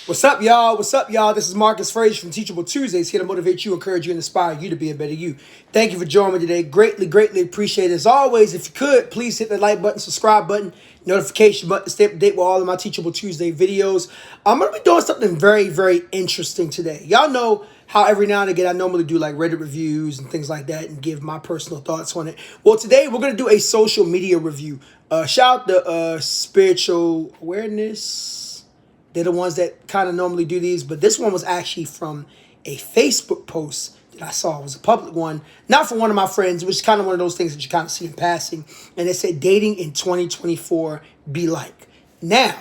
What's up, y'all? What's up, y'all? This is Marcus Frazier from Teachable Tuesdays, here to motivate you, encourage you, and inspire you to be a better you. Thank you for joining me today. Greatly appreciate it. As always, if you could, please hit the like button, subscribe button, notification button to stay up to date with all of my Teachable Tuesday videos. I'm going to be doing something very interesting today. Y'all know how every now and again I normally do like Reddit reviews and things like that and give my personal thoughts on it. Well, today we're going to do a social media review. Shout out to Spiritual Awareness. They're the ones that kind of normally do these, but this one was actually from a Facebook post that I saw. It was a public one, not from one of my friends, which is kind of one of those things that you kind of see in passing. And it said, dating in 2024 be like. Now,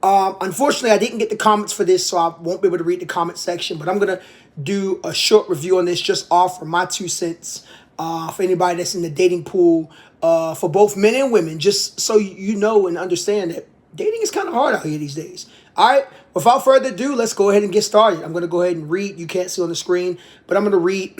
unfortunately, I didn't get the comments for this, so I won't be able to read the comment section, but I'm going to do a short review on this, just offer my 2 cents for anybody that's in the dating pool for both men and women, just so you know and understand that dating is kind of hard out here these days. All right, without further ado, let's go ahead and get started. I'm going to go ahead and read. You can't see on the screen, but I'm going to read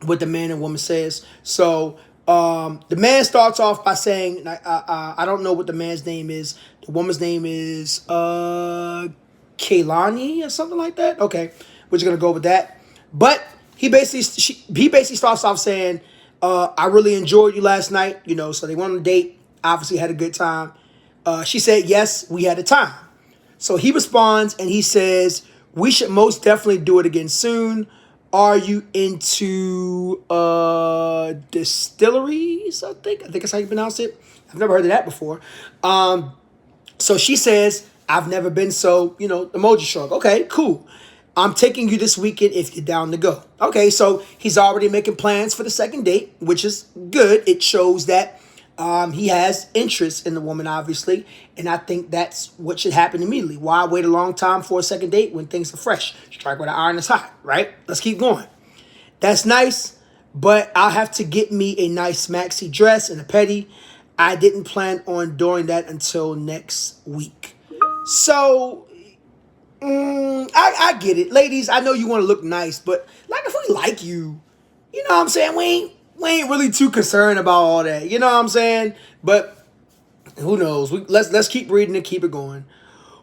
what the man and woman says. So the man starts off by saying, I don't know what the man's name is. The woman's name is Kaylani or something like that. Okay, we're just going to go with that. But he basically starts off saying, I really enjoyed you last night. You know, so they went on a date, obviously had a good time. She said, yes, we had a time. So he responds and he says, we should most definitely do it again soon. Are you into distilleries? I think that's how you pronounce it. I've never heard of that before. So she says, I've never been, so, you know, emoji shrug. Okay, cool. I'm taking you this weekend if you're down to go. Okay, so he's already making plans for the second date, which is good. It shows that he has interest in the woman, obviously, and I think that's what should happen immediately. Why wait a long time for a second date when things are fresh? Strike where the iron is hot, right? Let's keep going. That's nice, but I'll have to get me a nice maxi dress and a pedi. I didn't plan on doing that until next week. So, I get it. Ladies, I know you want to look nice, but like if we like you, you know what I'm saying? We ain't really too concerned about all that. You know what I'm saying? But who knows? Let's keep reading and keep it going.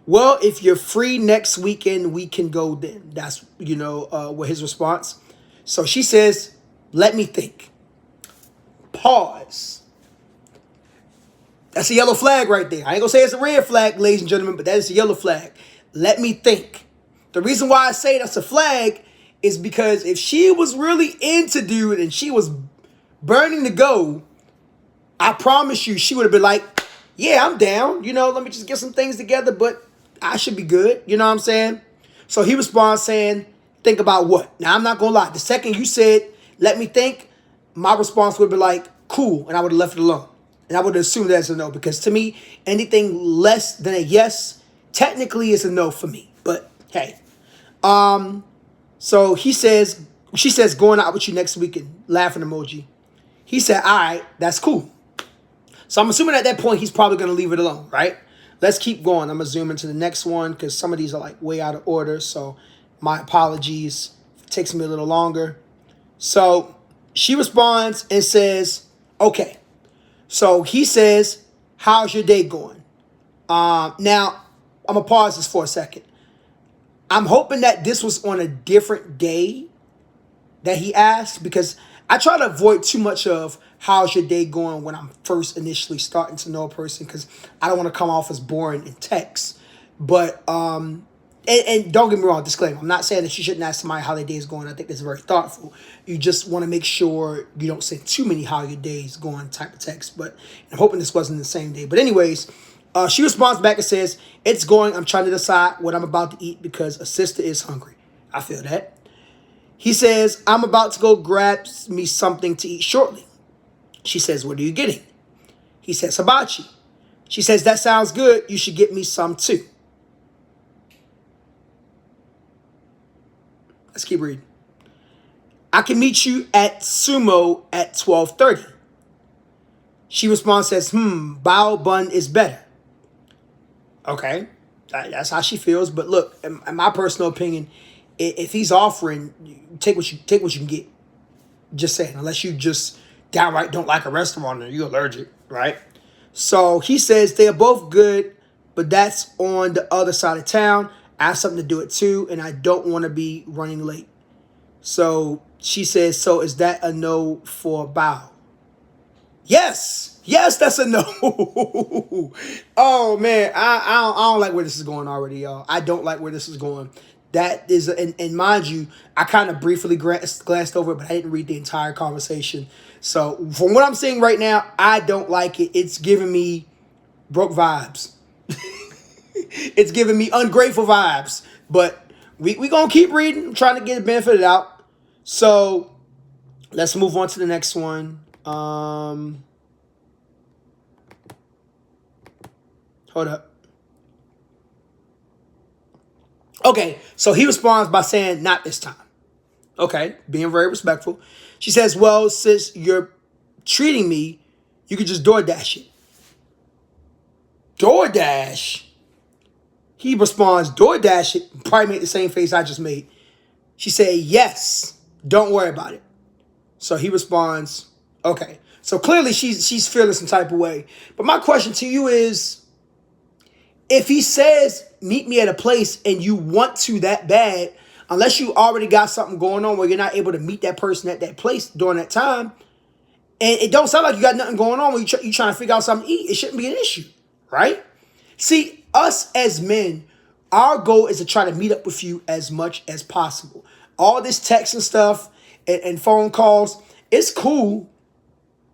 Well, if you're free next weekend, we can go then. That's, you know, what his response. So she says, let me think. Pause. That's a yellow flag right there. I ain't gonna say it's a red flag, ladies and gentlemen, but that is a yellow flag. Let me think. The reason why I say that's a flag is because if she was really into dude and she was burning to go, I promise you she would have been like, yeah, I'm down. You know, let me just get some things together, but I should be good. You know what I'm saying? So he responds saying, think about what? Now, I'm not going to lie. The second you said, let me think, my response would be like, cool, and I would have left it alone. And I would have assumed that's a no, because to me, anything less than a yes technically is a no for me. But hey, so she says, going out with you next weekend, laughing emoji. He said, all right, that's cool. So I'm assuming at that point, he's probably going to leave it alone, right? Let's keep going. I'm going to zoom into the next one because some of these are like way out of order. So my apologies. It takes me a little longer. So she responds and says, okay. So he says, how's your day going? Now, I'm going to pause this for a second. I'm hoping that this was on a different day that he asked, because I try to avoid too much of how's your day going when I'm first initially starting to know a person, because I don't want to come off as boring in text. But, and don't get me wrong, disclaimer, I'm not saying that you shouldn't ask somebody how their day is going. I think that's very thoughtful. You just want to make sure you don't send too many how your day is going type of text. But I'm hoping this wasn't the same day. But anyways, she responds back and says, it's going. I'm trying to decide what I'm about to eat because a sister is hungry. I feel that. He says, I'm about to go grab me something to eat shortly. She says, what are you getting? He says, hibachi. She says, that sounds good. You should get me some too. Let's keep reading. I can meet you at Sumo at 12:30. She responds, says, bao bun is better. Okay, that's how she feels. But look, in my personal opinion, if he's offering, take what you can get. Just saying, unless you just downright don't like a restaurant or you're allergic, right? So he says they are both good, but that's on the other side of town. I have something to do at 2, and I don't want to be running late. So she says, so is that a no for bow? Yes. Yes, that's a no. Oh, man. I don't like where this is going already, y'all. I don't like where this is going. That is, and mind you, I kind of briefly glanced over it, but I didn't read the entire conversation. So from what I'm seeing right now, I don't like it. It's giving me broke vibes. It's giving me ungrateful vibes. But we going to keep reading. I'm trying to get it benefited out. So let's move on to the next one. Hold up. Okay, so he responds by saying, not this time. Okay, being very respectful. She says, well, since you're treating me, you could just DoorDash it. DoorDash? He responds, DoorDash it. Probably made the same face I just made. She said, yes, don't worry about it. So he responds, okay. So clearly she's feeling some type of way. But my question to you is, if he says, meet me at a place and you want to that bad, unless you already got something going on where you're not able to meet that person at that place during that time, and it don't sound like you got nothing going on when you're trying to figure out something to eat, it shouldn't be an issue, right? See, us as men, our goal is to try to meet up with you as much as possible. All this text and stuff and phone calls, it's cool.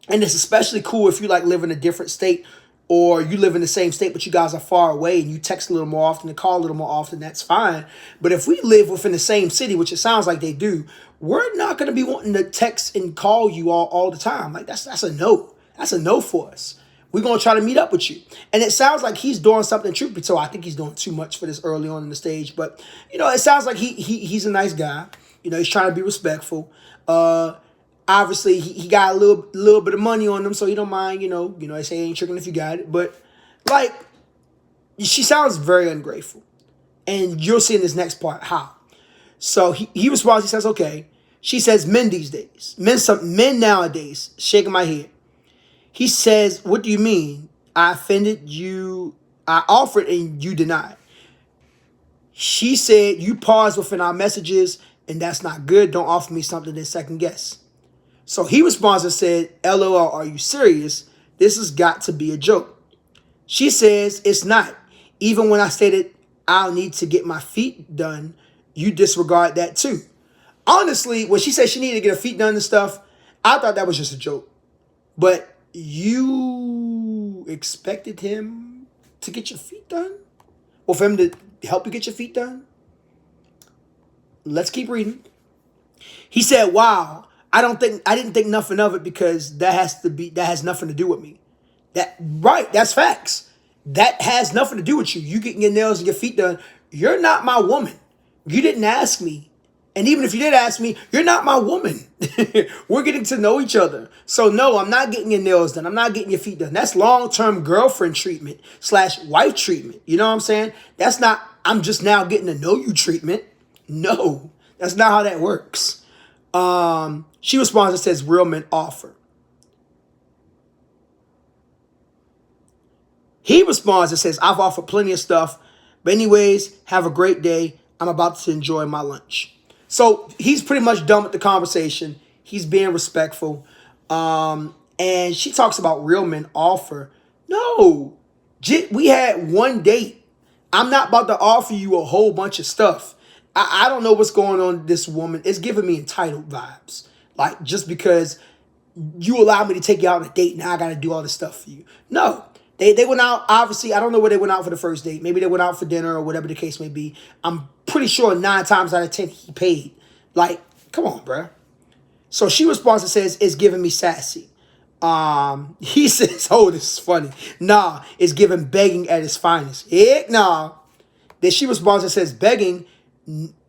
And it's especially cool if you like live in a different state or you live in the same state, but you guys are far away and you text a little more often and call a little more often, that's fine. But if we live within the same city, which it sounds like they do, we're not going to be wanting to text and call you all the time. Like that's a no. That's a no for us. We're going to try to meet up with you. And it sounds like he's doing something truthful. So I think he's doing too much for this early on in the stage. But, it sounds like he's a nice guy. He's trying to be respectful. Obviously, he got a little bit of money on him, so he don't mind, they say ain't tricking if you got it. But, she sounds very ungrateful. And you'll see in this next part how. So he responds, he says, okay. She says, men these days. Men nowadays, shaking my head. He says, what do you mean? I offended you. I offered and you denied. She said, you paused within our messages and that's not good. Don't offer me something to second guess. So he responds and said, LOL, are you serious? This has got to be a joke. She says, it's not. Even when I stated I'll need to get my feet done, you disregard that too. Honestly, when she said she needed to get her feet done and stuff, I thought that was just a joke. But you expected him to get your feet done? Or for him to help you get your feet done? Let's keep reading. He said, wow, I didn't think nothing of it because that has nothing to do with me. That's facts. That has nothing to do with you. You getting your nails and your feet done. You're not my woman. You didn't ask me. And even if you did ask me, you're not my woman. We're getting to know each other. So no, I'm not getting your nails done. I'm not getting your feet done. That's long-term girlfriend treatment / wife treatment. You know what I'm saying? That's not, I'm just now getting to know you treatment. No, that's not how that works. She responds and says, real men offer. He responds and says, I've offered plenty of stuff. But anyways, have a great day. I'm about to enjoy my lunch. So he's pretty much done with the conversation. He's being respectful. And she talks about real men offer. No, we had one date. I'm not about to offer you a whole bunch of stuff. I don't know what's going on with this woman. It's giving me entitled vibes. Like, just because you allowed me to take you out on a date, now I got to do all this stuff for you. No. They went out, obviously, I don't know where they went out for the first date. Maybe they went out for dinner or whatever the case may be. I'm pretty sure 9 times out of 10 he paid. Like, come on, bruh. So she responds and says, it's giving me sassy. He says, oh, this is funny. Nah, it's giving begging at its finest. Heck nah. Then she responds and says, begging,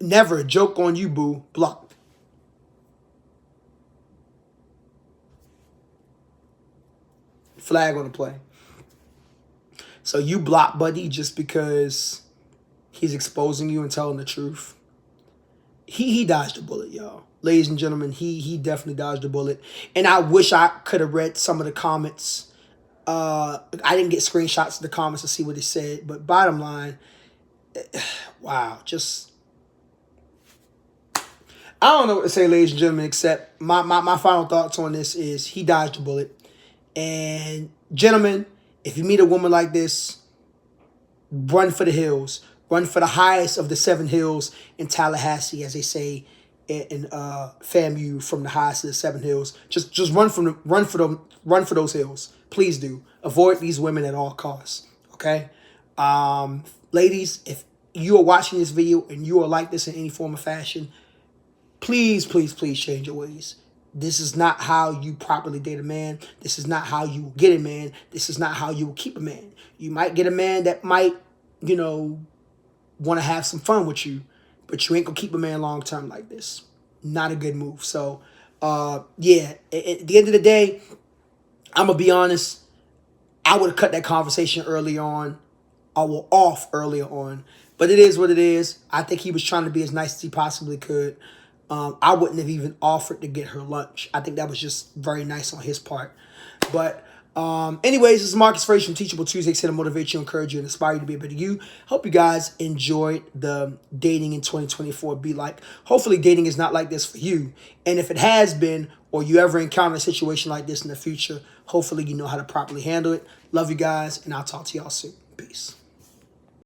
never, joke on you, boo, blocked. Flag on the play. So you block Buddy just because he's exposing you and telling the truth. He dodged a bullet, y'all. Ladies and gentlemen, he definitely dodged a bullet. And I wish I could have read some of the comments. I didn't get screenshots of the comments to see what it said. But bottom line, wow, just I don't know what to say, ladies and gentlemen, except my final thoughts on this is he dodged a bullet. And gentlemen, if you meet a woman like this, run for the hills. Run for the highest of the 7 hills in Tallahassee, as they say in FAMU, from the highest of the 7 hills. Just run for those hills. Please do. Avoid these women at all costs. Okay? Ladies, if you are watching this video and you are like this in any form or fashion, please, please, please change your ways. This is not how you properly date a man. This is not how you get a man. This is not how you will keep a man. You might get a man that might, want to have some fun with you, but you ain't going to keep a man long term like this. Not a good move. So, yeah, at the end of the day, I'm going to be honest. I would have cut that conversation early on. I will off earlier on. But it is what it is. I think he was trying to be as nice as he possibly could. I wouldn't have even offered to get her lunch. I think that was just very nice on his part. But anyways, this is Marcus Frazier from Teachable Tuesday, here to motivate you, encourage you, and inspire you to be a better you. Hope you guys enjoyed the dating in 2024 be like. Hopefully dating is not like this for you. And if it has been, or you ever encounter a situation like this in the future, hopefully you know how to properly handle it. Love you guys, and I'll talk to y'all soon. Peace.